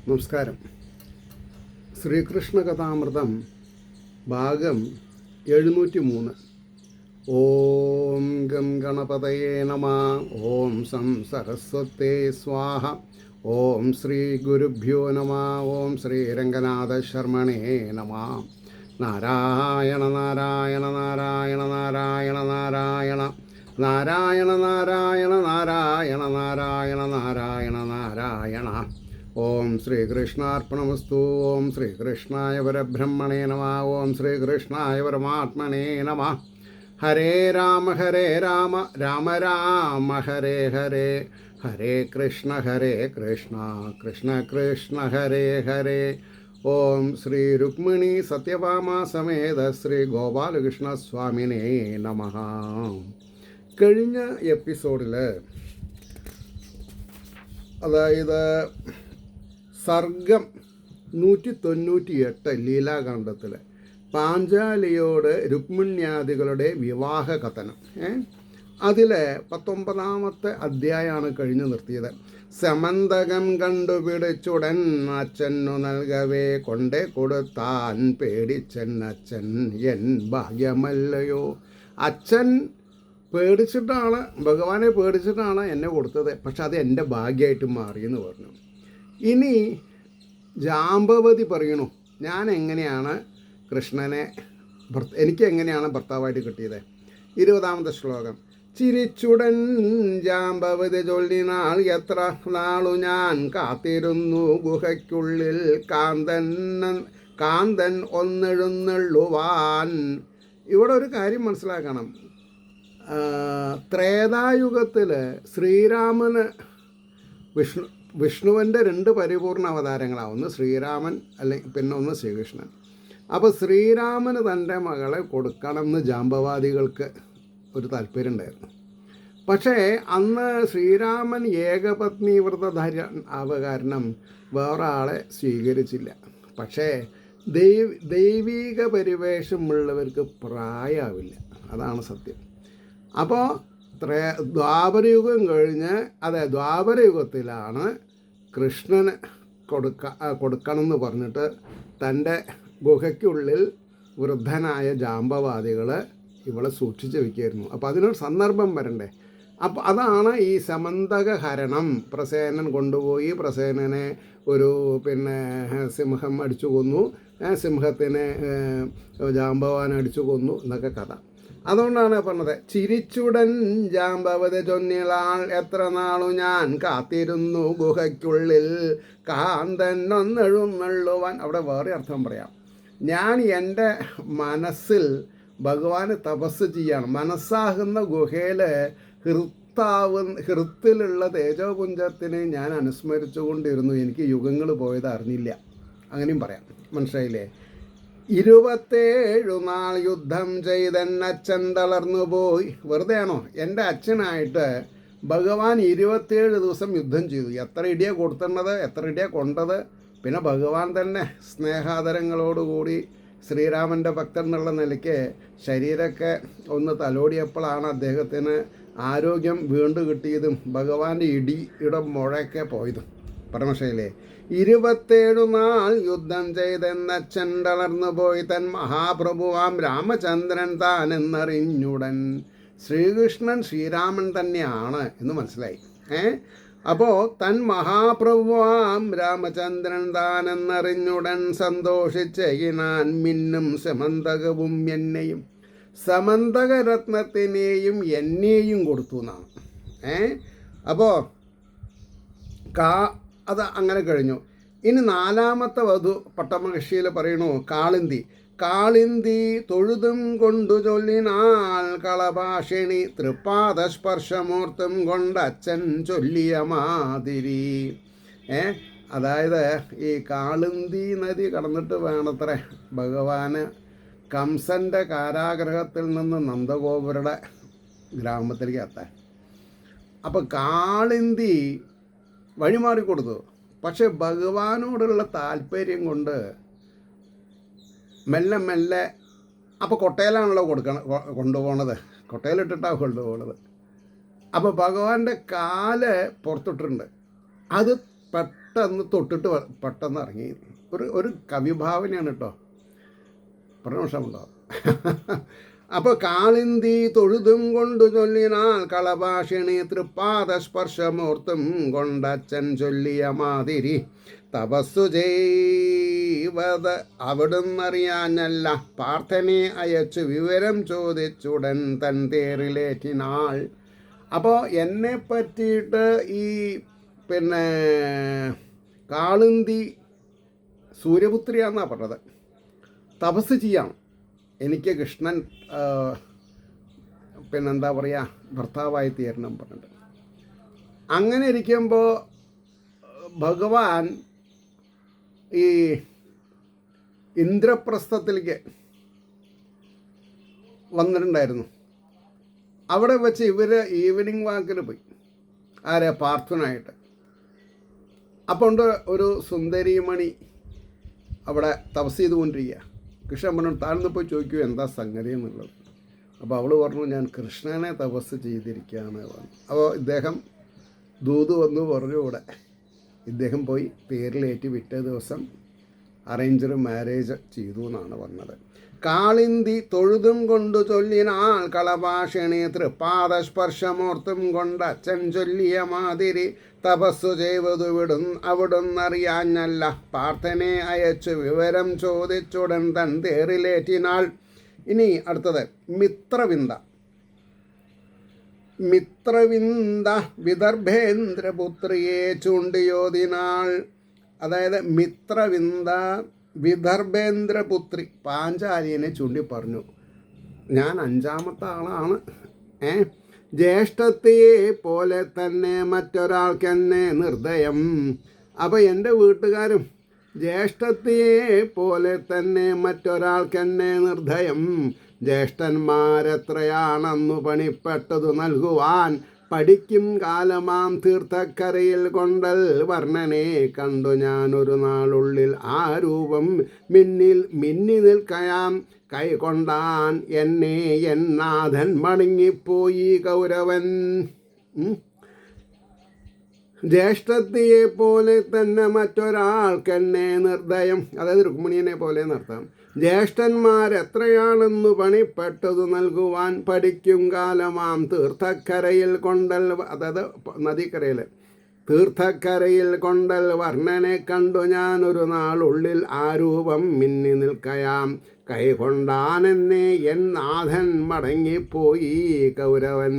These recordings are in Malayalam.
നമസ്കാരം. ശ്രീകൃഷ്ണ കഥാമൃതം ഭാഗം 703. ഓം ഗം ഗണപതയേ നമ. ഓം സം സരസ്വതേ സ്വാഹ. ഓം ശ്രീ ഗുരുഭ്യോ നമ. ഓം ശ്രീ രംഗനാഥ ശർമ്മണേ നമ. നാരായണ നാരായണ നാരായണ നാരായണ നാരായണ നാരായണ നാരായണ നാരായണ നാരായണ നാരായണ നാരായണ. ഓം ശ്രീകൃഷ്ണാർപ്പണമസ്തു. ഓം ശ്രീകൃഷ്ണായ പരബ്രഹ്മണേ നമ. ഓം ശ്രീകൃഷ്ണായ പരമാത്മനേ നമ. ഹരേ രാമ രാമ രാമ ഹരേ ഹരേ, ഹരേ കൃഷ്ണ കൃഷ്ണ കൃഷ്ണ ഹരേ ഹരേ. ഓം ശ്രീ രുക്മിണി സത്യഭാമ സമേത ശ്രീ ഗോപാലകൃഷ്ണ സ്വാമിനേ നമ. കഴിഞ്ഞ എപ്പിസോഡിൽ, അതായത് സർഗം 198 ലീലാകാന്ഡത്തിൽ പാഞ്ചാലിയോട് രുക്മിണ്യാദികളുടെ വിവാഹ കഥനം, അതിൽ 19ാമത്തെ അധ്യായമാണ് കഴിഞ്ഞു നിർത്തിയത്. സമന്തകം കണ്ടുപിടിച്ചുടൻ അച്ഛനു നൽകവേ കൊണ്ടേ കൊടുത്താൻ പേടിച്ചൻ അച്ഛൻ എൻ ഭാഗ്യമല്ലയോ. അച്ഛൻ പേടിച്ചിട്ടാണ്, ഭഗവാനെ പേടിച്ചിട്ടാണ് എന്നെ കൊടുത്തത്, പക്ഷെ അത് എൻ്റെ ഭാഗ്യമായിട്ട് മാറിയെന്ന് പറഞ്ഞു. ഇനി ജാമ്പവതി പറയണു, ഞാൻ എങ്ങനെയാണ് കൃഷ്ണനെ, എനിക്ക് എങ്ങനെയാണ് ഭർത്താവായിട്ട് കിട്ടിയത്. 20ാമത്തെ ശ്ലോകം. ചിരിച്ചുടൻ ജാമ്പവതി ചൊല്ലിനാൾ, എത്ര നാളു ഞാൻ കാത്തിരുന്നു ഗുഹയ്ക്കുള്ളിൽ കാന്തൻ ഒന്നെഴുന്നള്ളുവാൻ. ഇവിടെ ഒരു കാര്യം മനസ്സിലാക്കണം. ത്രേതായുഗത്തിൽ ശ്രീരാമന് വിഷ്ണുവിൻ്റെ 2 പരിപൂർണ അവതാരങ്ങളാണ്. ഒന്ന് ശ്രീരാമൻ, അല്ലെങ്കിൽ പിന്നെ ഒന്ന് ശ്രീകൃഷ്ണൻ. അപ്പോൾ ശ്രീരാമന് തൻ്റെ മകളെ കൊടുക്കണം എന്ന് ജാമ്പവാദികൾക്ക് ഒരു താല്പര്യം ഉണ്ടായിരുന്നു. പക്ഷേ അന്ന് ശ്രീരാമൻ ഏകപത്നി വ്രതധാരൻ ആവ കാരണം വേറെ ആളെ സ്വീകരിച്ചില്ല. പക്ഷേ ദൈവിക പരിവേഷമുള്ളവർക്ക് പ്രായമാവില്ല, അതാണ് സത്യം. അപ്പോൾ ദ്വാപരയുഗം കഴിഞ്ഞ്, ദ്വാപരയുഗത്തിലാണ് കൃഷ്ണന് കൊടുക്കണം എന്ന് പറഞ്ഞിട്ട് തൻ്റെ ഗുഹയ്ക്കുള്ളിൽ വൃദ്ധനായ ജാമ്പവാദികൾ ഇവളെ സൂക്ഷിച്ച് വയ്ക്കുമായിരുന്നു. അപ്പോൾ അതിനൊരു സന്ദർഭം വരണ്ടേ. അപ്പോൾ അതാണ് ഈ സമന്തക ഹരണം. പ്രസേനൻ കൊണ്ടുപോയി പ്രസേനനെ ഒരു സിംഹം അടിച്ചു കൊന്നു, സിംഹത്തിനെ ജാമ്പവാൻ അടിച്ചു കൊന്നു എന്നൊക്കെ കഥ. അതുകൊണ്ടാണ് പറഞ്ഞത്, ചിരിച്ചുടൻ ജാമ്പവതി ചൊന്നിലാൾ, എത്ര നാളു ഞാൻ കാത്തിരുന്നു ഗുഹയ്ക്കുള്ളിൽ കാന്തൻ ഒന്നെഴുന്നള്ളുവാൻ. അവിടെ വേറെ അർത്ഥം പറയാം. ഞാൻ എൻ്റെ മനസ്സിൽ ഭഗവാന് തപസ് ചെയ്യാണ്. മനസ്സാകുന്ന ഗുഹയിൽ ഹൃത്തിലുള്ള തേജോപുഞ്ചത്തിനെ ഞാൻ അനുസ്മരിച്ചുകൊണ്ടിരുന്നു. എനിക്ക് യുഗങ്ങൾ പോയത് അറിഞ്ഞില്ല. അങ്ങനെയും പറയാം. മനസ്സിലായില്ലേ? 27 നാൾ യുദ്ധം ചെയ്തെൻ അച്ഛൻ തളർന്നു പോയി. വെറുതെയാണോ? എൻ്റെ അച്ഛനായിട്ട് ഭഗവാൻ 27 ദിവസം യുദ്ധം ചെയ്തു. എത്ര ഇടിയ കൊടുത്തേണ്ടത്, എത്ര ഇടിയ കൊണ്ടത്. പിന്നെ ഭഗവാൻ തന്നെ സ്നേഹാദരങ്ങളോടുകൂടി ശ്രീരാമൻ്റെ ഭക്തൻ എന്നുള്ള നിലയ്ക്ക് ശരീരമൊക്കെ ഒന്ന് തലോടിയപ്പോഴാണ് അദ്ദേഹത്തിന് ആരോഗ്യം വീണ്ടും കിട്ടിയതും ഭഗവാന്റെ ഇടിയുടെ മുഴയൊക്കെ പോയതും. പരമശയിലെ 27 നാൾ യുദ്ധം ചെയ്തെന്നച്ഛൻ തളർന്നു പോയി തൻ മഹാപ്രഭുവാം രാമചന്ദ്രൻ താനെന്നറിഞ്ഞുടൻ. ശ്രീകൃഷ്ണൻ ശ്രീരാമൻ തന്നെയാണ് എന്ന് മനസ്സിലായി. അപ്പോൾ തൻ മഹാപ്രഭുവാം രാമചന്ദ്രൻ താനെന്നറിഞ്ഞുടൻ സന്തോഷിച്ചെയ്യാൻ മിന്നും സമന്തകവും എന്നെയും, സമന്തകരത്നത്തിനെയും എന്നെയും കൊടുത്തു എന്നാണ്. അപ്പോൾ അത് അങ്ങനെ കഴിഞ്ഞു. ഇനി 4ാമത്തെ വധു പട്ടമഹിഷിയിൽ പറയണു, കാളിന്തി തൊഴുതും കൊണ്ടു ചൊല്ലിനാൾ കളഭാഷിണി, തൃപ്പാദസ്പർശമൂർത്തും കൊണ്ടച്ഛൻ ചൊല്ലിയ മാതിരി. അതായത് ഈ കാളിന്തി നദി കടന്നിട്ട് വേണത്രേ ഭഗവാന് കംസൻ്റെ കാരാഗ്രഹത്തിൽ നിന്ന് നന്ദഗോപുരുടെ ഗ്രാമത്തിലേക്ക് എത്താൻ. അപ്പോൾ കാളിന്തി വഴിമാറിക്കൊടുത്തു. പക്ഷെ ഭഗവാനോടുള്ള താല്പര്യം കൊണ്ട് മെല്ലെ അപ്പോൾ കൊട്ടയിലാണല്ലോ കൊണ്ടുപോകണത്, കൊട്ടയിലിട്ടിട്ടാണ് കൊണ്ടുപോകുന്നത്. അപ്പോൾ ഭഗവാന്റെ കാല് പുറത്തിട്ടുണ്ട്. അത് പെട്ടെന്ന് തൊട്ടിട്ട് പെട്ടെന്ന് ഇറങ്ങി. ഒരു കവിഭാവനയാണ് കേട്ടോ, പ്രമോഷമുണ്ടാവും. അപ്പോൾ കാളിന്തി തൊഴുതും കൊണ്ടു ചൊല്ലിനാൽ കളഭാഷിണി തൃപ്പാദസ്പർശമൂർത്തും കൊണ്ടച്ഛൻ ചൊല്ലിയ മാതിരി തപസ്സു ചെയ്വത് അവിടുന്നറിയാഞ്ഞല്ല പാർത്ഥനെ അയച്ചു വിവരം ചോദിച്ചുടൻ തൻ തേറിലേറ്റിനാൾ. അപ്പോൾ എന്നെ പറ്റിയിട്ട് ഈ കാളിന്തി സൂര്യപുത്രിയാണെന്നാണ് പറഞ്ഞത്. തപസ് ചെയ്യാം, എനിക്ക് കൃഷ്ണൻ എന്താ പറയുക ഭർത്താവായി തീരണം പറഞ്ഞിട്ട്. അങ്ങനെ ഇരിക്കുമ്പോൾ ഭഗവാൻ ഈ ഇന്ദ്രപ്രസ്ഥത്തിലേക്ക് വന്നിട്ടുണ്ടായിരുന്നു. അവിടെ വെച്ച് ഇവർ ഈവനിങ് വാക്കിന് പോയി, ആരെ പാർത്ഥനായിട്ട്. അപ്പോൾ ഉണ്ട് ഒരു സുന്ദരിമണി അവിടെ തപസ് ചെയ്തുകൊണ്ടിരിക്കുക. കൃഷ്ണൻ പറഞ്ഞു താഴ്ന്നു പോയി ചോദിക്കൂ എന്താ സംഗതി എന്നുള്ളത്. അപ്പോൾ അവൾ പറഞ്ഞു ഞാൻ കൃഷ്ണനെ തപസ് ചെയ്തിരിക്കുകയാണ് പറഞ്ഞു. അപ്പോൾ ഇദ്ദേഹം ദൂത് വന്നു പറഞ്ഞു ഇവിടെ. ഇദ്ദേഹം പോയി പേരിലേറ്റ് പിറ്റേ ദിവസം അറേഞ്ചർ മാരേജ് ചെയ്തു എന്നാണ് പറഞ്ഞത്. കാളിന്തി തൊഴുതും കൊണ്ടു ചൊല്ലിനാൾ കളഭാഷിണി തൃപ്പാദസ്പർശമൂർത്തും കൊണ്ട് അച്ഛൻ ചൊല്ലിയ മാതിരി തപസ്സു ചെയ്വതു അവിടുന്നറിയാഞ്ഞല്ല പാർത്ഥനെ അയച്ചു വിവരം ചോദിച്ചുടൻ തൻ തേറിലേറ്റിനാൾ. ഇനി അടുത്തത് മിത്രവിന്ദ വിദർഭേന്ദ്രപുത്രിയെ ചൂണ്ടിയോതിനാൾ. അതായത് മിത്രവിന്ദ വിദർഭേന്ദ്രപുത്രി പാഞ്ചാലിയെ ചൂണ്ടി പറഞ്ഞു, ഞാൻ 5ാമത്തെ ആളാണ്. ജ്യേഷ്ഠത്തിയെ പോലെ തന്നെ മറ്റൊരാൾക്കെന്നെ നിർദ്ദയം. അപ്പോൾ എൻ്റെ വീട്ടുകാരും ജ്യേഷ്ഠത്തിയെ പോലെ തന്നെ മറ്റൊരാൾക്കെന്നെ നിർദ്ദയം. ജ്യേഷ്ഠന്മാരെത്രയാണെന്നു പണിപ്പെട്ടതു നൽകുവാൻ പഠിക്കും കാലമാം തീർത്ഥക്കരയിൽ കൊണ്ടൽ വർണ്ണനെ കണ്ടു ഞാനൊരു നാളുള്ളിൽ ആ രൂപം മിന്നി നിൽക്കയാം. കൈകൊണ്ടാൻ എന്നെ എന്നാഥൻ മടങ്ങിപ്പോയി കൗരവൻ. ജ്യേഷ്ഠത്തിയെ പോലെ തന്നെ മറ്റൊരാൾക്കെന്നെ നിർദ്ദയം, അതായത് രുക്മിണിയെ പോലെ നിർത്താം. ജ്യേഷ്ഠന്മാരെത്രയാണെന്നു പണിപ്പെട്ടതു നൽകുവാൻ പഠിക്കും കാലമാം തീർത്ഥക്കരയിൽ കൊണ്ടൽ, അതായത് നദിക്കരയിൽ തീർത്ഥക്കരയിൽ കൊണ്ടൽ വർണ്ണനെ കണ്ടു ഞാനൊരു നാളുള്ളിൽ ആ രൂപം മിന്നി നിൽക്കയാം. കൈകൊണ്ടാനെന്നെ എൻ നാഥൻ മടങ്ങിപ്പോയി കൗരവൻ.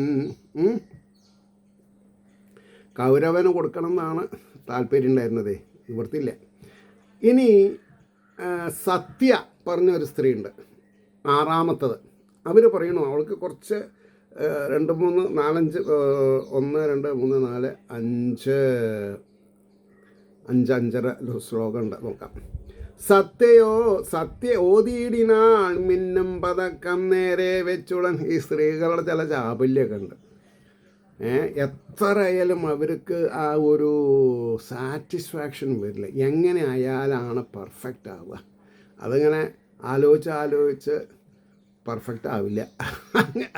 കൗരവന് കൊടുക്കണം എന്നാണ് താല്പര്യം ഉണ്ടായിരുന്നത്, നിവർത്തില്ല. ഇനി സത്യ പറഞ്ഞൊരു സ്ത്രീയുണ്ട്, 6ാമത്തത്. അവർ പറയണു അവൾക്ക് കുറച്ച് 2, 3, 4, 5 1, 2, 3, 4, 5 5 ശ്ലോകം ഉണ്ട്, നോക്കാം. സത്യ ഓതിയിടിനാൾ മിന്നും പതക്കം നേരെ വെച്ചുടൻ. ഈ സ്ത്രീകളുടെ ചില ചാപല്യമൊക്കെ ഉണ്ട്. എത്രയായാലും അവർക്ക് ആ ഒരു സാറ്റിസ്ഫാക്ഷൻ വരില്ല. എങ്ങനെ ആയാലാണ് പെർഫെക്റ്റ് ആവുക, അതിങ്ങനെ ആലോചിച്ച് പെർഫെക്റ്റ് ആവില്ല.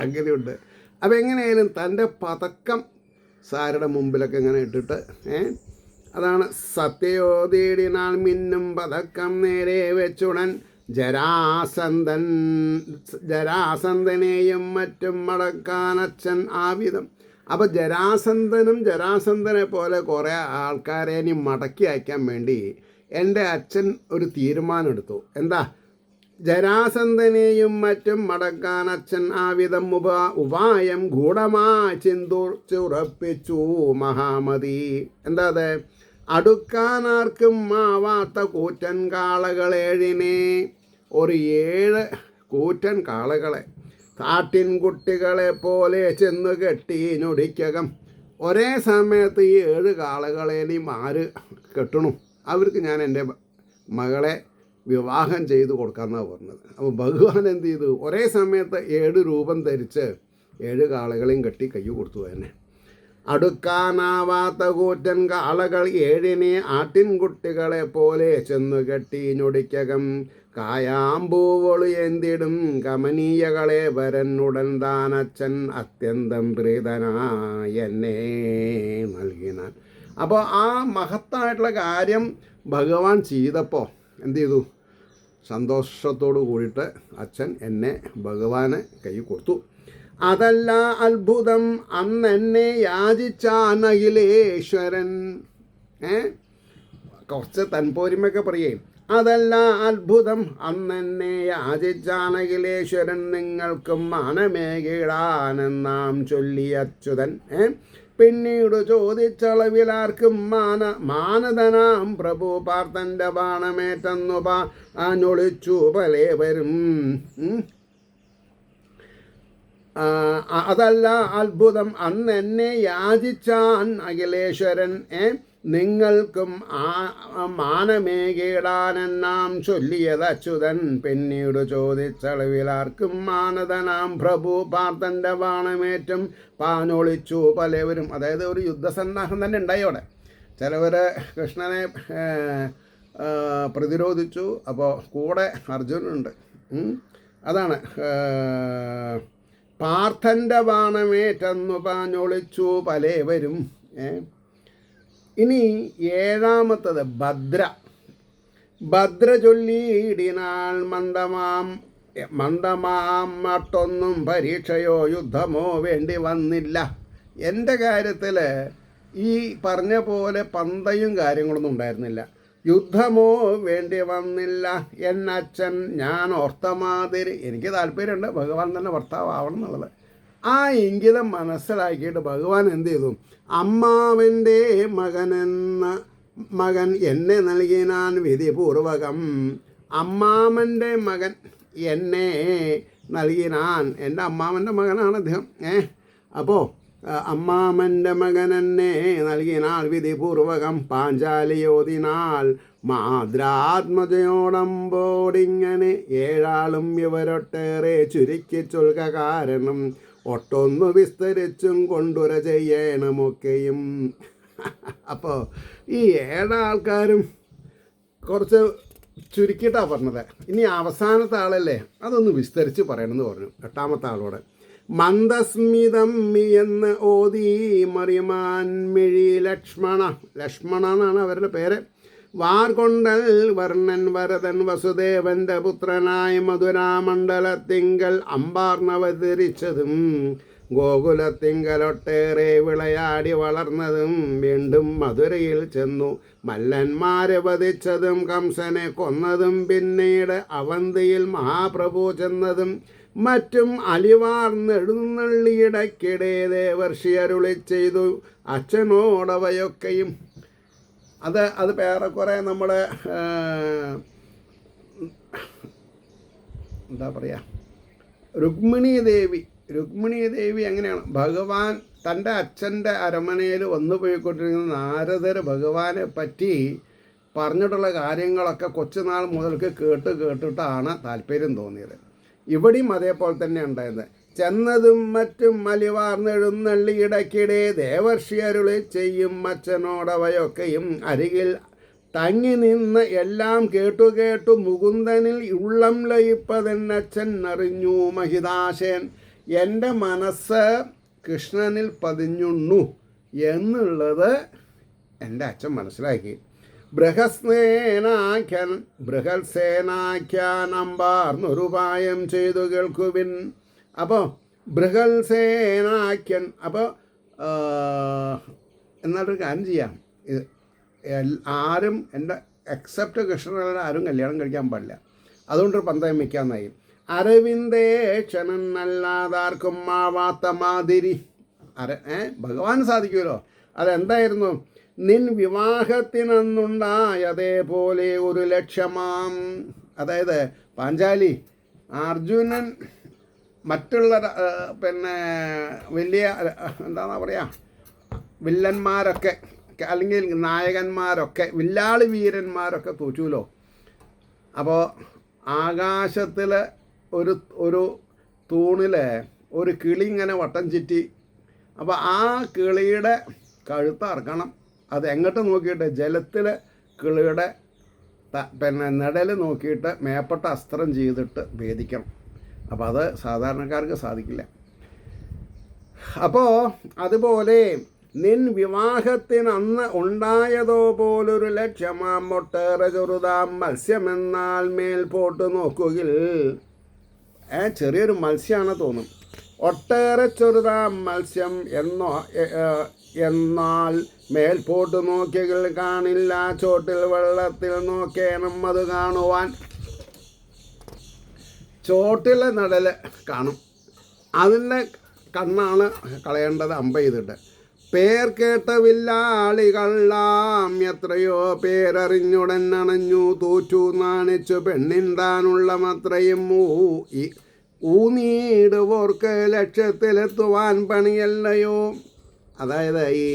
അങ്ങനെയുണ്ട്. അപ്പോൾ എങ്ങനെയായാലും തൻ്റെ പതക്കം സാരുടെ മുമ്പിലൊക്കെ ഇങ്ങനെ ഇട്ടിട്ട് അതാണ് സത്യയോതിയിടിനാൾ മിന്നും പതക്കം നേരെ വെച്ചുടൻ ജരാസന്ധനെയും മറ്റും മടക്കാൻ അച്ഛൻ ആവിധം. അപ്പോൾ ജരാസന്ധനെ പോലെ കുറേ ആൾക്കാരെ ഇനി മടക്കി അയക്കാൻ വേണ്ടി എൻ്റെ അച്ഛൻ ഒരു തീരുമാനം എടുത്തു. എന്താ? ജരാസന്ധനെയും മറ്റും മടക്കാൻ അച്ഛൻ ആവിധം ഉപായം ഗൂഢമായി ചിന്തിച്ചുറപ്പിച്ചു മഹാമതി. എന്താ അത്? അടുക്കാനാർക്കും ആവാത്ത കൂറ്റൻ കാളകളേഴിനെ, ഒരു 7 കൂറ്റൻ കാളകളെ കാട്ടിൻകുട്ടികളെ പോലെ ചെന്ന് കെട്ടി ഞൊടിക്കകം. ഒരേ സമയത്ത് ഈ 7 കാളകളെയും ആര് കെട്ടണു? അവർക്ക് ഞാൻ എൻ്റെ മകളെ വിവാഹം ചെയ്ത് കൊടുക്കാമെന്നാണ് പറഞ്ഞത്. അപ്പോൾ ഭഗവാൻ എന്ത് ചെയ്തു? ഒരേ സമയത്ത് 7 രൂപം ധരിച്ച് 7 കാളകളെയും കെട്ടി കൈ കൊടുത്തു തന്നെ. അടുക്കാനാവാത്ത കൂറ്റൻ കാളകൾ 7 ആട്ടിൻകുട്ടികളെ പോലെ ചെന്നു കെട്ടി ഞൊടിക്കകം. കായാമ്പൂവൊളു എന്തിടും കമനീയകളെ വരനുടൻ താനച്ഛൻ അത്യന്തം പ്രീതനായി എന്നെ നൽകിനാൻ. അപ്പോൾ ആ മഹത്തായിട്ടുള്ള കാര്യം ഭഗവാൻ ചെയ്തപ്പോൾ എന്ത് ചെയ്തു? സന്തോഷത്തോടു കൂടിയിട്ട് അച്ഛൻ എന്നെ ഭഗവാന് കൈ കൊടുത്തു. അതല്ല അത്ഭുതം അന്നെന്നെ യാചിച്ചാൻ അഖിലേശ്വരൻ. കുറച്ച് തൻപോരിമൊക്കെ പറയേ. അതല്ല അത്ഭുതം അന്നെന്നെ യാചിച്ചാൻ അഖിലേശ്വരൻ, നിങ്ങൾക്കും മാനമേകിടാനെന്നാം ചൊല്ലി അച്യുതൻ. പിന്നീട് ചോദിച്ചളവിലാർക്കും മാനതനാം പ്രഭു പാർത്തൻ്റെ ബാണമേറ്റെന്നു പാഞ്ഞൊളിച്ചു പലേവരും. അതല്ല അത്ഭുതം അന്നെന്നെ യാചിച്ചാൻ അഖിലേശ്വരൻ, നിങ്ങൾക്കും മാനമേകിടാനെന്നാം ചൊല്ലിയത് അച്യുതൻ. പിന്നീട് ചോദിച്ചളവിലാർക്കും മാനതനാം പ്രഭു പാർത്തൻ്റെ ബാണമേറ്റും പാഞ്ഞൊളിച്ചു പലവരും. അതായത് ഒരു യുദ്ധസന്നാഹം തന്നെ ഉണ്ടായി അവിടെ. ചിലവർ കൃഷ്ണനെ പ്രതിരോധിച്ചു. അപ്പോൾ കൂടെ അർജുനുണ്ട്. അതാണ് പാർത്ഥൻ്റെ ബാണമേറ്റെന്നു പാഞ്ഞൊളിച്ചു പലേവരും. ഇനി ഏഴാമത്തത് ഭദ്ര ചൊല്ലിയിടിനാൾ മന്ദമാം മറ്റൊന്നും പരീക്ഷയോ യുദ്ധമോ വേണ്ടി വന്നില്ല. എൻ്റെ കാര്യത്തിൽ ഈ പറഞ്ഞ പോലെ പന്തയും കാര്യങ്ങളൊന്നും ഉണ്ടായിരുന്നില്ല. യുദ്ധമോ വേണ്ടി വന്നില്ല. എന്നച്ഛൻ ഞാൻ ഓർത്തമാതിരി, എനിക്ക് താല്പര്യമുണ്ട് ഭഗവാൻ തന്നെ ഭർത്താവണം എന്നുള്ളത്. ആ ഇംഗിതം മനസ്സിലാക്കിയിട്ട് ഭഗവാൻ എന്ത് ചെയ്തു? അമ്മാവൻ്റെ മകൻ എന്നെ നൽകിനാൻ വിധിപൂർവകം. അമ്മാമൻ്റെ മകൻ എന്നെ നൽകിനാൻ, എൻ്റെ അമ്മാവൻ്റെ മകനാണ് അദ്ദേഹം. അപ്പോൾ അമ്മാമൻ്റെ മകൻ എന്നെ നൽകിനാൾ വിധിപൂർവകം. പാഞ്ചാലിയോതിനാൽ മാദ്രാത്മജയോടമ്പോടിങ്ങനെ ഏഴാളും ഇവരൊട്ടേറെ ചുരുക്കി ചൊൽക, കാരണം ഒട്ടൊന്നു വിസ്തരിച്ചും കൊണ്ടുര ചെയ്യണമൊക്കെയും. അപ്പോൾ ഈ ഏഴാൾക്കാരും കുറച്ച് ചുരുക്കിയിട്ടാണ് പറഞ്ഞത്. ഇനി അവസാനത്തെ ആളല്ലേ, അതൊന്ന് വിസ്തരിച്ച് പറയണമെന്ന് പറഞ്ഞു എട്ടാമത്തെ ആളോട്. മന്ദസ്മിതം എന്ന് ഓതി മറിമാൻ മിഴി ലക്ഷ്മണ എന്നാണ് അവരുടെ പേര്. വാർകൊണ്ടൽ വർണ്ണൻ വരദൻ വസുദേവന്റെ പുത്രനായ മധുരാമണ്ഡലത്തിങ്കൽ അമ്പാർന്നവതരിച്ചതും ഗോകുലത്തിങ്കലൊട്ടേറെ വിളയാടി വളർന്നതും വീണ്ടും മധുരയിൽ ചെന്നു മല്ലന്മാരെ വധിച്ചതും കംസനെ കൊന്നതും പിന്നീട് അവന്തിയിൽ മഹാപ്രഭു ചെന്നതും മറ്റും അലിവാർന്നെഴുന്നള്ളിയിടയ്ക്കിടെ ദേവർഷി അരുളി ചെയ്തു അച്ഛനോടവയൊക്കെയും. അത് പേരെക്കുറെ നമ്മുടെ എന്താ പറയുക, രുക്മിണി ദേവി എങ്ങനെയാണ് ഭഗവാൻ തൻ്റെ അച്ഛൻ്റെ അരമനയിൽ വന്നു പോയിക്കൊണ്ടിരിക്കുന്ന നാരദർ ഭഗവാനെ പറ്റി പറഞ്ഞിട്ടുള്ള കാര്യങ്ങളൊക്കെ കൊച്ചുനാൾ മുതൽക്ക് കേട്ടിട്ടാണ് താല്പര്യം തോന്നിയത്. ഇവിടെയും അതേപോലെ തന്നെ ഉണ്ടായത്. ചെന്നതും മറ്റും മലിവാർന്നെഴുന്നള്ളിയിടയ്ക്കിടെ ദേവർഷി അരുളി ചെയ്യും അച്ഛനോടവയൊക്കെയും. അരികിൽ തങ്ങി നിന്ന് എല്ലാം കേട്ടു മുകുന്ദനിൽ ഉള്ളം ലയിപ്പതെന്നച്ഛൻ അറിഞ്ഞു മഹിതാശൻ. എൻ്റെ മനസ്സ് കൃഷ്ണനിൽ പതിഞ്ഞുണ്ണു എന്നുള്ളത് എൻ്റെ അച്ഛൻ മനസ്സിലാക്കി. ബൃഹത്സേനാഖ്യാൻ അമ്പാർന്നൊരുപായം ചെയ്തു കേൾക്കുവിൻ. അപ്പോൾ ബൃഹത്സേനാഖ്യൻ, അപ്പോൾ എന്നാലൊരു കാര്യം ചെയ്യാം, ആരും എൻ്റെ എക്സെപ്റ്റ് കൃഷ്ണനെ ആരും കല്യാണം കഴിക്കാൻ പാടില്ല. അതുകൊണ്ടൊരു പന്തയം വയ്ക്കാമെന്നായി. അരവിന്ദേക്ഷണൻ അല്ലാതാർക്കും ആവാത്ത മാതിരി. ഭഗവാൻ സാധിക്കുമല്ലോ. അതെന്തായിരുന്നു? നിൻ വിവാഹത്തിനന്നുണ്ടായതേപോലെ ഒരു ലക്ഷ്യമാം. അതായത് പാഞ്ചാലി, അർജുനൻ, മറ്റുള്ള വലിയ എന്താണെന്നാ പറയുക, വില്ലന്മാരൊക്കെ അല്ലെങ്കിൽ നായകന്മാരൊക്കെ, വില്ലാളി വീരന്മാരൊക്കെ തോറ്റുമല്ലോ. അപ്പോൾ ആകാശത്തിൽ ഒരു തൂണിൽ ഒരു കിളി ഇങ്ങനെ വട്ടം ചുറ്റി. അപ്പോൾ ആ കിളിയുടെ കഴുത്ത് അറക്കണം. അത് എങ്ങോട്ട് നോക്കിയിട്ട്? ജലത്തിൽ കിളിയുടെ നിഴൽ നോക്കിയിട്ട് മേപ്പെട്ട അസ്ത്രം ചെയ്തിട്ട് ഭേദിക്കണം. അപ്പോൾ അത് സാധാരണക്കാർക്ക് സാധിക്കില്ല. അപ്പോൾ അതുപോലെ നിൻ വിവാഹത്തിന് അന്ന് ഉണ്ടായതോ പോലൊരു ലക്ഷ്യമാം ഒട്ടേറെ ചെറുതാം മത്സ്യമെന്നാൽ മേൽപോട്ട് നോക്കുകിൽ. ചെറിയൊരു മത്സ്യമാണ് തോന്നും. ഒട്ടേറെ ചെറുതാം മത്സ്യം എന്നാൽ മേൽപോട്ട് നോക്കികൾ കാണില്ല, ചോട്ടിൽ വെള്ളത്തിൽ നോക്കേണം അത് കാണുവാൻ. ചോട്ടിലെ നടൽ കാണും, അതിൻ്റെ കണ്ണാണ് കളയേണ്ടത് അമ്പ ചെയ്തിട്ട്. പേർ കേട്ട വില്ലാളികളാം എത്രയോ പേരറിഞ്ഞുടൻ അണഞ്ഞു തൂച്ചു നാണിച്ചു പെണ്ണിന്താനുള്ള മത്രയും ഊനീടുവോർക്ക് ലക്ഷ്യത്തിലെത്തുവാൻ പണിയല്ലയോ. അതായത് ഈ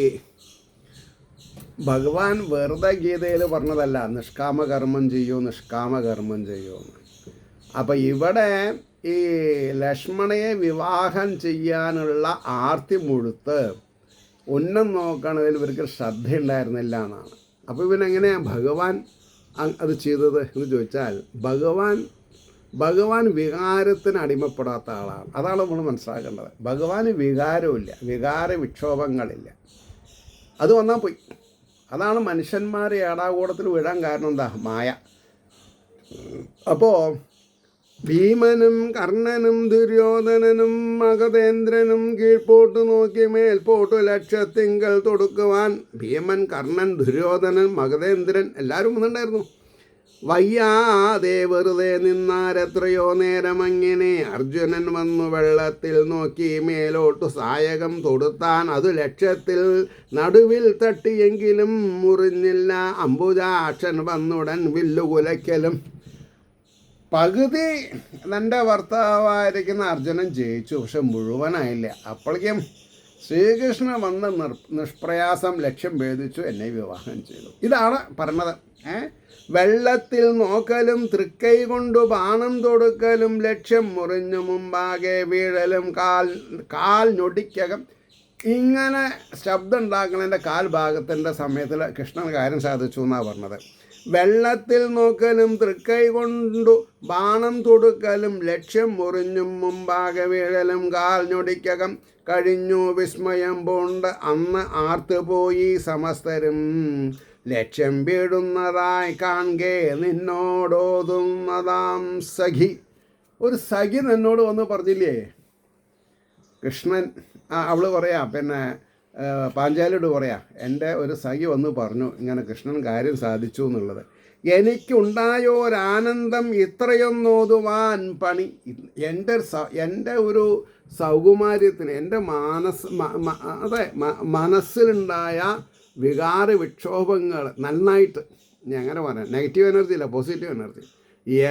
ഭഗവാൻ വെറുതെ ഗീതയിൽ പറഞ്ഞതല്ല നിഷ്കാമകർമ്മം ചെയ്യൂ നിഷ്കാമകർമ്മം ചെയ്യൂ. അപ്പം ഇവിടെ ഈ ലക്ഷ്മണയെ വിവാഹം ചെയ്യാനുള്ള ആർത്തി മുഴുത്ത് ഉന്നം നോക്കണതിൽ ഇവർക്ക് ശ്രദ്ധയുണ്ടായിരുന്നില്ല എന്നാണ്. അപ്പോൾ ഇവനെങ്ങനെയാണ് ഭഗവാൻ അത് ചെയ്തത് എന്ന് ചോദിച്ചാൽ ഭഗവാൻ വികാരത്തിന് അടിമപ്പെടാത്ത ആളാണ്. അതാണ് നമ്മൾ മനസ്സിലാക്കേണ്ടത്. ഭഗവാന് വികാരമില്ല, വികാര വിക്ഷോഭങ്ങളില്ല. അത് വന്നാൽ പോയി. അതാണ് മനുഷ്യന്മാർ ഏടാകൂടത്തിൽ വീഴാൻ കാരണം. എന്താ? മായ. അപ്പോൾ ഭീമനും കർണനും ദുര്യോധനനും മഗധേന്ദ്രനും കീഴ്പോട്ട് നോക്കി മേൽപോട്ട് ലക്ഷ്യത്തിങ്കൽ തൊടുക്കുവാൻ. ഭീമൻ, കർണൻ, ദുര്യോധനൻ, മഗധേന്ദ്രൻ എല്ലാവരും വന്നിട്ടുണ്ടായിരുന്നു. വയ്യാതെ വെറുതെ നിന്നാരെത്രയോ നേരമങ്ങനെ അർജുനൻ വന്നു വെള്ളത്തിൽ നോക്കി മേലോട്ടു സായകം തൊടുത്താൻ. അത് ലക്ഷ്യത്തിൽ നടുവിൽ തട്ടിയെങ്കിലും മുറിഞ്ഞില്ല. അംബുജാക്ഷൻ വന്നുടൻ വില്ലുകുലയ്ക്കലും. പകുതി തൻ്റെ ഭർത്താവായിരിക്കുന്ന അർജുനൻ ജയിച്ചു, പക്ഷെ മുഴുവനായില്ല. അപ്പോഴേക്കും ശ്രീകൃഷ്ണൻ വന്ന് നിഷ്പ്രയാസം ലക്ഷ്യം ഭേദിച്ചു, എന്നെ വിവാഹം ചെയ്തു. ഇതാണ് പറഞ്ഞത്. വെള്ളത്തിൽ നോക്കലും തൃക്കൈ കൊണ്ടു ബാണം തൊടുക്കലും ലക്ഷ്യം മുറിഞ്ഞു മുമ്പാകെ വീഴലും കാൽ ഞൊടിക്കകം. ഇങ്ങനെ ശബ്ദം ഉണ്ടാക്കുന്നതിൻ്റെ കാൽ ഭാഗത്തിൻ്റെ സമയത്തിൽ കൃഷ്ണൻ കാര്യം സാധിച്ചു എന്നാണ് പറഞ്ഞത്. വെള്ളത്തിൽ നോക്കലും തൃക്കൈ കൊണ്ടു ബാണം തൊടുക്കലും ലക്ഷ്യം മുറിഞ്ഞും മുമ്പാകെ വീഴലും കാൽ ഞൊടിക്കകം കഴിഞ്ഞു വിസ്മയം പൂണ്ട് അന്ന് ആർത്തുപോയി സമസ്തരും. ലക്ഷ്യം വീടുന്നതായി കാൺകെ നിന്നോടോതുന്നതാം സഖി. ഒരു സഖി നിന്നോട് വന്ന് പറഞ്ഞില്ലേ കൃഷ്ണൻ. അവൾ പറയാ, പിന്നെ പാഞ്ചാലിയോട് പറയാം, എൻ്റെ ഒരു സഖി വന്ന് പറഞ്ഞു ഇങ്ങനെ കൃഷ്ണൻ കാര്യം സാധിച്ചു എന്നുള്ളത്. എനിക്കുണ്ടായൊരാനന്ദം ഇത്രയൊന്നോതുവാൻ പണി. എൻ്റെ ഒരു സൗകുമാര്യത്തിന്, എൻ്റെ മനസ്സിലുണ്ടായ വികാര വിക്ഷോഭങ്ങൾ നന്നായിട്ട്, ഞാൻ അങ്ങനെ പറയാം, നെഗറ്റീവ് എനർജി അല്ല പോസിറ്റീവ് എനർജി,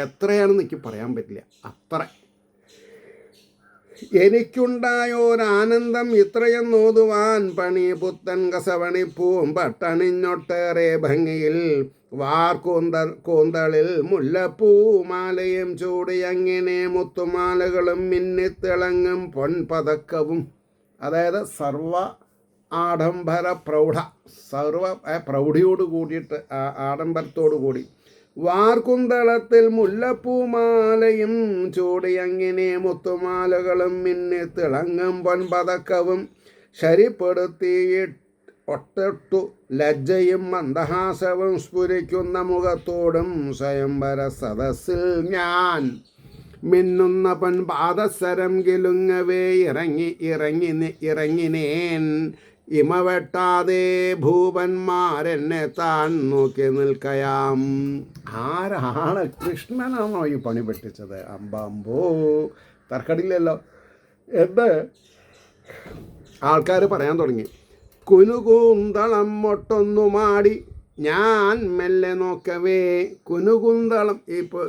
എത്രയാണെന്ന് എനിക്ക് പറയാൻ പറ്റില്ല. അത്ര എനിക്കുണ്ടായൊരാനന്ദം ഇത്രയും നോതുവാൻ പണി. പുത്തൻ കസവണിപ്പൂവും പട്ടണിഞ്ഞൊട്ടേറെ ഭംഗിയിൽ കൂന്തളിൽ മുല്ലപ്പൂമാലയും ചൂടി അങ്ങനെ മുത്തുമാലകളും മിന്നിത്തിളങ്ങും പൊൻപതക്കവും. അതായത് സർവ ആഡംബര പ്രൗഢിയോട് കൂടിയിട്ട്, ആഡംബരത്തോടു കൂടി വാർക്കുന്തളത്തിൽ മുല്ലപ്പൂമാലയും ചൂടി അങ്ങനെ മുത്തുമാലകളും മിന്നി തിളങ്ങും പൊൻപതക്കവും ശരിപ്പെടുത്തി ഒട്ടു ലജ്ജയും മന്ദഹാസവും സ്ഫുരിക്കുന്ന മുഖത്തോടും സ്വയംവര സദസ്സിൽ ഞാൻ മിന്നുന്ന പൊൻപാദസരം കിലുങ്ങവേ ഇറങ്ങിനേൻ. ഇമവെട്ടാതെ ഭൂപന്മാരെന്നെ താൻ നോക്കി നിൽക്കയാം. ആരാണ്? കൃഷ്ണനാണോ ഈ പണി പെട്ടിച്ചത്? അമ്പാമ്പോ തർക്കടില്ലല്ലോ എന്ന് ആൾക്കാർ പറയാൻ തുടങ്ങി. കുനുകൂന്തളം മൊട്ടൊന്നു മാടി ഞാൻ മെല്ലെ നോക്കവേ. കുനുകുന്തളം, ഇപ്പോൾ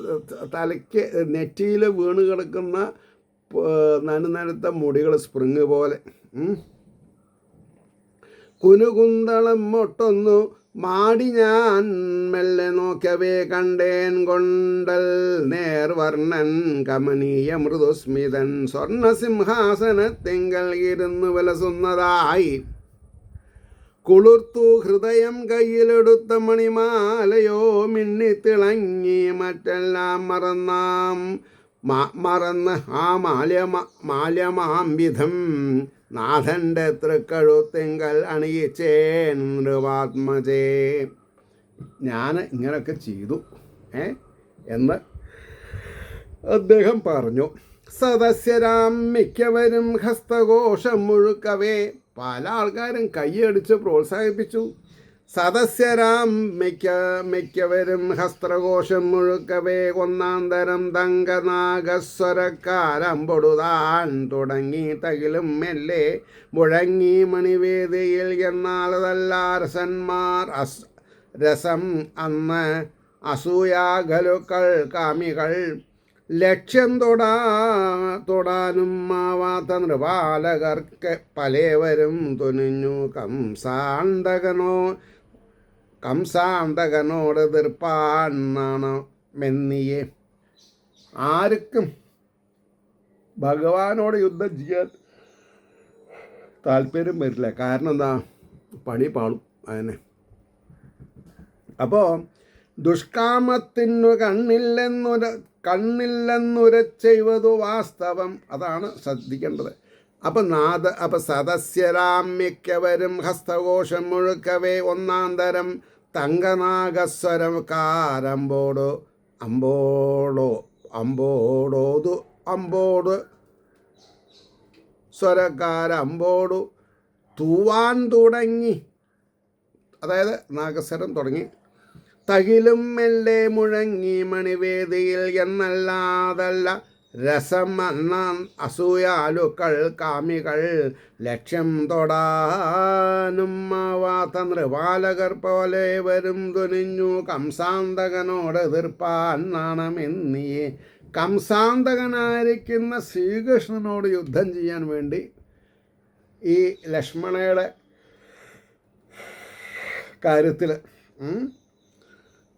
തലയ്ക്ക് നെറ്റിയിൽ വീണ് കിടക്കുന്ന നനുനനുത്ത മുടികൾ സ്പ്രിങ് പോലെ. കുനുകുന്തളം മൊട്ടൊന്നു മാടി ഞാൻ മെല്ലെ നോക്കവേ കണ്ടേൻ കൊണ്ടൽ നേർവർണ്ണൻ കമനീയ മൃദുസ്മിതൻ സ്വർണസിംഹാസനത്തിങ്കൽ ഇരുന്നു വിലസുന്നതായി. കുളിർത്തു ഹൃദയം കയ്യിലെടുത്ത മണിമാലയോ മിന്നിത്തിളങ്ങി മറ്റെല്ലാം മറന്നാം മറന്ന് ആ മാല്യമാം വിധം നാഥൻ്റെ തൃക്കഴുത്തിങ്കൽ അണിയിച്ചേൻ നൃപാത്മജേ. ഞാൻ ഇങ്ങനെയൊക്കെ ചെയ്തു എന്ന് അദ്ദേഹം പറഞ്ഞു. സദസ്യരാം മിക്കവരും ഹസ്തഘോഷം മുഴുക്കവേ, പല ആൾക്കാരും കൈയടിച്ച് പ്രോത്സാഹിപ്പിച്ചു. സദസ്യരാം മിക്കവരും ഹസ്തഘോഷം മുഴുക്കവേ, ഒന്നാന്തരം തങ്കനാഗസ്വരക്കാരമ്പൊടുതാൻ തുടങ്ങി തകിലും മെല്ലെ മുഴങ്ങി മണിവേദിയിൽ. എന്നാൽ അതല്ല രസന്മാർ രസം അന്ന് അസൂയാഗലുക്കൾ കാമികൾ, ലക്ഷ്യം തൊടാനും ആവാത്ത നൃപാലകർക്ക് പലേവരും തുനിഞ്ഞു കംസാന്തകനോട് എതിർപ്പാനാണ് മെന്നിയെ. ആർക്കും ഭഗവാനോട് യുദ്ധം ചെയ്യാൻ താല്പര്യം വരില്ല. കാരണം എന്താ? പണി പാളും അതിനെ. അപ്പോൾ ദുഷ്കാമത്തിനു കണ്ണില്ലെന്നുരച്ചെയ്വതു വാസ്തവം. അതാണ് ശ്രദ്ധിക്കേണ്ടത്. അപ്പം സദസ്യരാം മിക്കവരും ഹസ്തഘോഷം മുഴുക്കവേ, ഒന്നാന്തരം തങ്കനാഗസ്വരക്കാരമ്പോട് അമ്പോട് സ്വരക്കാരമ്പോടു തൂവാൻ തുടങ്ങി. അതായത് നാഗസ്വരം തുടങ്ങി. തകിലും മെല്ലെ മുഴങ്ങി മണിവേദിയിൽ. എന്നല്ലാതല്ല രസം അന്ന അസൂയാലുക്കൾ കാമികൾ, ലക്ഷ്യം തൊടാനും ആവാത്ത നൃപാലകർ പോലെ വരും തുനിഞ്ഞു കംസാന്തകനോട് എതിർപ്പാൻ നാണമെന്നിയെ. കംസാന്തകനായിരിക്കുന്ന ശ്രീകൃഷ്ണനോട് യുദ്ധം ചെയ്യാൻ വേണ്ടി ഈ ലക്ഷ്മണയുടെ കാര്യത്തിൽ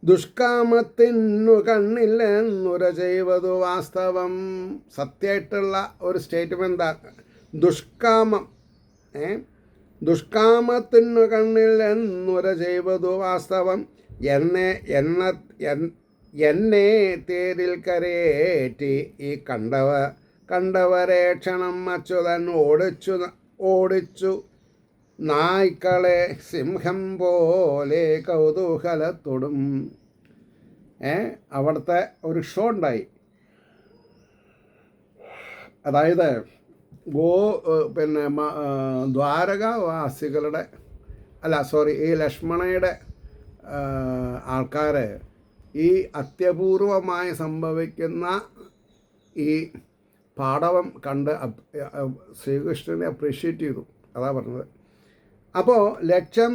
ദുഷ്കാമത്തിനു കണ്ണില്ലെന്നുര ചെയ്വതു വാസ്തവം. സത്യമായിട്ടുള്ള ഒരു സ്റ്റേറ്റ്മെൻ്റ്. ദുഷ്കാമത്തിനു കണ്ണില്ലെന്നുര ചെയ്വതു വാസ്തവം. എന്നെ തേരിൽ കരയേറ്റി ഈ കണ്ടവരെ ക്ഷണം അച്യുതൻ ഓടിച്ചു നായ്ക്കളെ സിംഹം പോലെ കൗതൂഹലത്തോടും. അവിടുത്തെ ഒരു ഷോ ഉണ്ടായി. അതായത് ദ്വാരകാവാസികളുടെ ഈ ലക്ഷ്മണയുടെ ആൾക്കാർ ഈ അത്യപൂർവമായി സംഭവിക്കുന്ന ഈ പാടവം കണ്ട് ശ്രീകൃഷ്ണനെ അപ്രീഷിയേറ്റ് ചെയ്തു. അതാ പറഞ്ഞത്. അപ്പോൾ ലക്ഷ്യം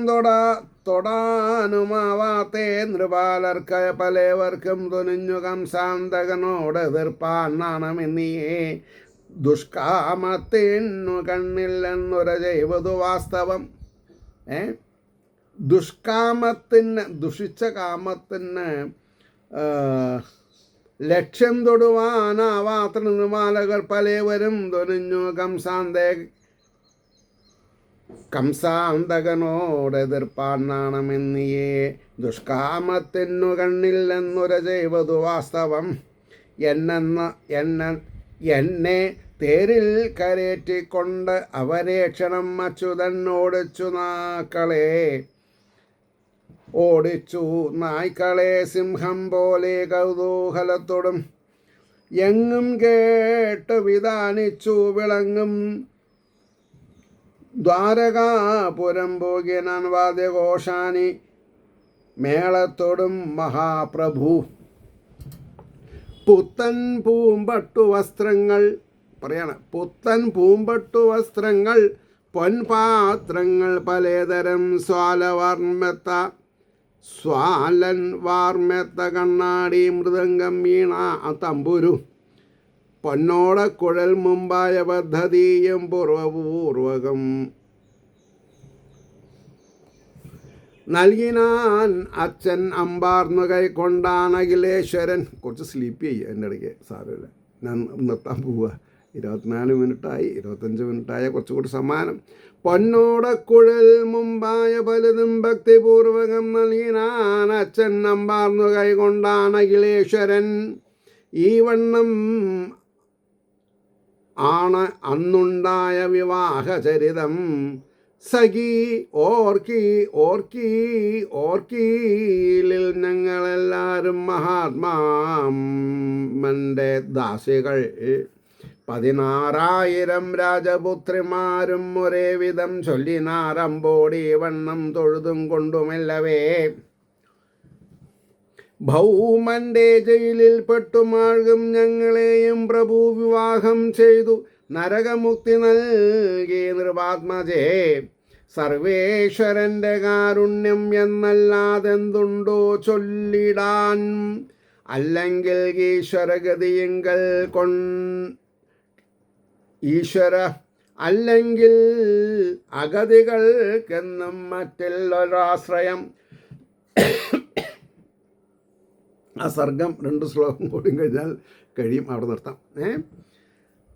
തൊടാനുമാവാത്തേ നൃപാലർക്ക് പലവർക്കും തുനിഞ്ഞു കംസാന്തകനോട് എതിർപ്പാൻ നാണമെന്നിയേ. ദുഷ്കാമത്തിനു കണ്ണില്ലെന്നുര ചെയ്വതു വാസ്തവം. ദുഷിച്ച കാമത്തിന് ലക്ഷ്യം തൊടുവാനാവാത്ത നൃപാലകർ പലവരും തുനിഞ്ഞു കംസാന്തകനോട് എതിർപ്പാൻ നാണമെന്നിയേ. ദുഷ്കാമത്തിനു കണ്ണില്ലെന്നുര ചെയ്വതു വാസ്തവം. എന്നെ തേരിൽ കരേറ്റിക്കൊണ്ട് അവരെ ക്ഷണം അച്യുതൻ ഓടിച്ചു നായ്ക്കളെ സിംഹം പോലെ കൗതൂഹലത്തോടും. എങ്ങും കേട്ട് വിധാനിച്ചു വിളങ്ങും ദ്വാരകാപുരം പോകിനാൻ വാദ്യഘോഷാനി മേളത്തോടും മഹാപ്രഭു. പുത്തൻ പൂമ്പട്ടു വസ്ത്രങ്ങൾ പൊൻപാത്രങ്ങൾ പലതരം സ്വാലൻ വാർമെത്ത കണ്ണാടി മൃദംഗം വീണ തമ്പുരു പൊന്നോടക്കുഴൽ മുമ്പായ പദ്ധതിയും പൂർവപൂർവകം നൽകിനാൻ അച്ഛൻ അമ്പാർന്നു കൈക്കൊണ്ടാണ് അഖിലേശ്വരൻ. കുറച്ച് സ്ലീപ്പ് ചെയ്യുക എൻ്റെ ഇടയ്ക്ക്, സാരമില്ല, ഞാൻ നിർത്താൻ പോവുക. 24 മിനിറ്റായി, 25 മിനിറ്റായ കുറച്ചുകൂടി സമ്മാനം. പൊന്നോടക്കുഴൽ മുമ്പായ പലതും ഭക്തിപൂർവകം നൽകിനാൻ അച്ഛൻ അമ്പാർന്നു കൈകൊണ്ടാണ് അഖിലേശ്വരൻ. ഈ വണ്ണം ആണ് അന്നുണ്ടായ വിവാഹചരിതം. സഖി ഓർക്കീലിൽ ഞങ്ങളെല്ലാവരും മഹാത്മാമൻ്റെ ദാസികൾ. 16,000 രാജപുത്രിമാരും ഒരേ വിധം ചൊല്ലിനാരമ്പോടി വണ്ണം തൊഴുതും കൊണ്ടുമെല്ലവേ. ഭൗമന്റെ ജയിലിൽ പെട്ടുമാഴും ഞങ്ങളെയും പ്രഭു വിവാഹം ചെയ്തു നരകമുക്തി നൽകി നൃപാത്മജേ. സർവേശ്വരൻ്റെ കാരുണ്യം എന്നല്ലാതെന്തുണ്ടോ ചൊല്ലിടാൻ? അല്ലെങ്കിൽ ഈശ്വരഗതിയെങ്കൽ അല്ലെങ്കിൽ അഗതികൾക്കെന്നും മറ്റുള്ളൊരാശ്രയം. ആ സർഗം 2 ശ്ലോകം കൂടി കഴിഞ്ഞാൽ കഴിയും, അവിടെ നിർത്താം.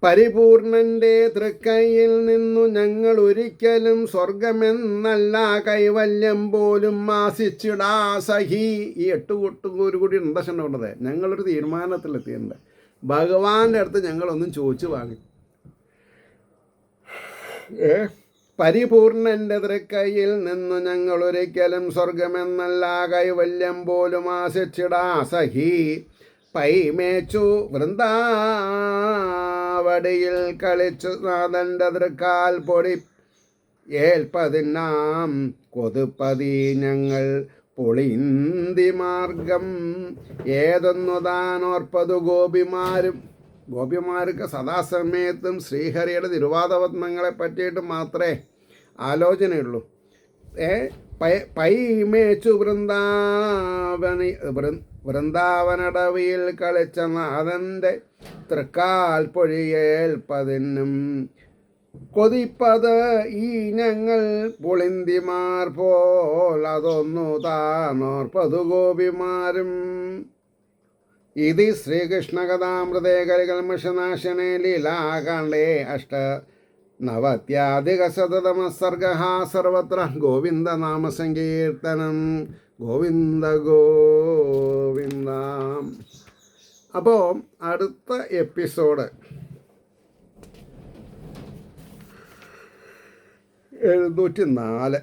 പരിപൂർണൻ്റെ തൃക്കൈയിൽ നിന്നു ഞങ്ങൾ ഒരിക്കലും സ്വർഗമെന്നല്ല കൈവല്യം പോലും ആശിച്ചിടാ സഹി. ഈ 8 കൂട്ടും ഒരു കൂടി നിർദ്ദേശം ഉള്ളത്. ഞങ്ങളൊരു തീരുമാനത്തിലെത്തിയിട്ടുണ്ട്. ഭഗവാന്റെ അടുത്ത് ഞങ്ങളൊന്നും ചോദിച്ചു വാങ്ങി. പരിപൂർണൻ്റെ തൃക്കൈയിൽ നിന്നു ഞങ്ങൾ ഒരിക്കലും സ്വർഗമെന്നല്ല കൈവല്യം പോലും ആശിച്ചിടാ സഹി. പൈമേച്ചു വൃന്ദാവടിയിൽ കളിച്ചു നാഥൻ്റെ തൃക്കാൽ പൊടി ഏൽപ്പതിനാം കൊതുപ്പതി ഞങ്ങൾ പൊളിന്തി മാർഗം. ഏതൊന്നു താനോർപ്പതു ഗോപിമാർക്ക് സദാസമയത്തും ശ്രീഹരിയുടെ തിരുവാതപത്മങ്ങളെ പറ്റിയിട്ട് മാത്രമേ ആലോചനയുള്ളൂ. പൈമേച്ചു വൃന്ദാവനടവിയിൽ കളിച്ച നാഥൻ്റെ തൃക്കാൽ പൊഴിയേൽപ്പതിനും കൊതിപ്പത് ഈ ഞങ്ങൾ പുളിന്തിമാർ പോൽ അതൊന്നു താനോർപ്പതു ഗോപിമാരും. ഇതി ശ്രീകൃഷ്ണകഥാമൃതേ കലികൽമഷനാശനേ ലീലാകാണ്ഡേ 8-നവത്യാധികശതതമഃ സർഗഃ. സർവത്ര ഗോവിന്ദനാമസങ്കീർത്തനം. ഗോവിന്ദ ഗോവിന്ദ. അപ്പോൾ അടുത്ത എപ്പിസോഡ് 704.